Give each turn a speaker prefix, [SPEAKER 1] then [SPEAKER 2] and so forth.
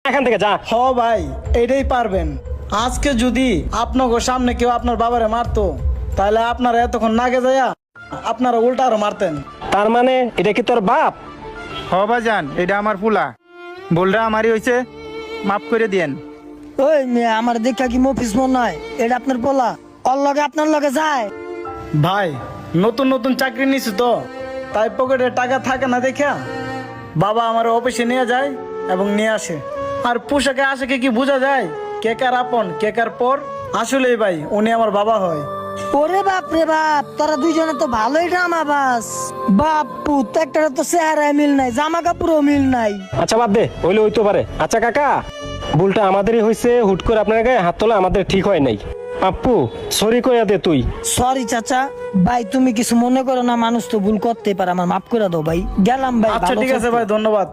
[SPEAKER 1] এখান থেকে যা।
[SPEAKER 2] হ ভাই, এটাই পারবেন। আজকে যদি আপনাকে সামনে কেউ আপনার বাবারে মারতো, তাহলে আপনারা এতক্ষণ নাগে যায়া আপনারা উল্টা আরো মারতেন।
[SPEAKER 1] তার মানে এটা কি তোর বাপ?
[SPEAKER 3] হ ভাইজান, এটা আমার পুলা, বলরা আমারই হয়েছে, মাফ করে দিয়েন।
[SPEAKER 4] ওই মেয়ে আমার দেখা কি মফিস মন নয়? এটা আপনার পোলা, ওর লগে আপনার লগে যায়।
[SPEAKER 2] ভাই, নতুন নতুন চাকরি নিছি তো, তাই পকেটে টাকা থাকে না দেখা বাবা আমার অফিসে নিয়ে যায় এবং নিয়ে আসে। আর পোশাকে আশাকে কি বোঝা যায় কে কার আপন কে কার পর? আসলেই ভাই, উনি আমার বাবা হয়।
[SPEAKER 4] ওরে বাপ রে বাপ, তোরা দুইজনে তো ভালোই ড্রামা বাস। বাপু তো একটা তো চেহারায় মিল নাই, জামা কাপড়ও মিল নাই।
[SPEAKER 1] আচ্ছা বাদ দে, হইলে হইতে পারে। আচ্ছা কাকা, ভুলটা আমাদেরই হয়েছে, হুট করে আপনার গায়ে হাত তোলা আমাদের ঠিক হয় নাই। পাপ্পু সরি কইয়া দে তুই।
[SPEAKER 4] সরি চাচা। ভাই তুমি কিছু মনে করো না, মানুষ তো ভুল করতেই পারে, আমার মাফ করে দাও ভাই। গেলাম ভাই,
[SPEAKER 2] আচ্ছা
[SPEAKER 4] ভালো
[SPEAKER 2] ঠিক আছে
[SPEAKER 4] থাকো।
[SPEAKER 2] ভাই, ধন্যবাদ।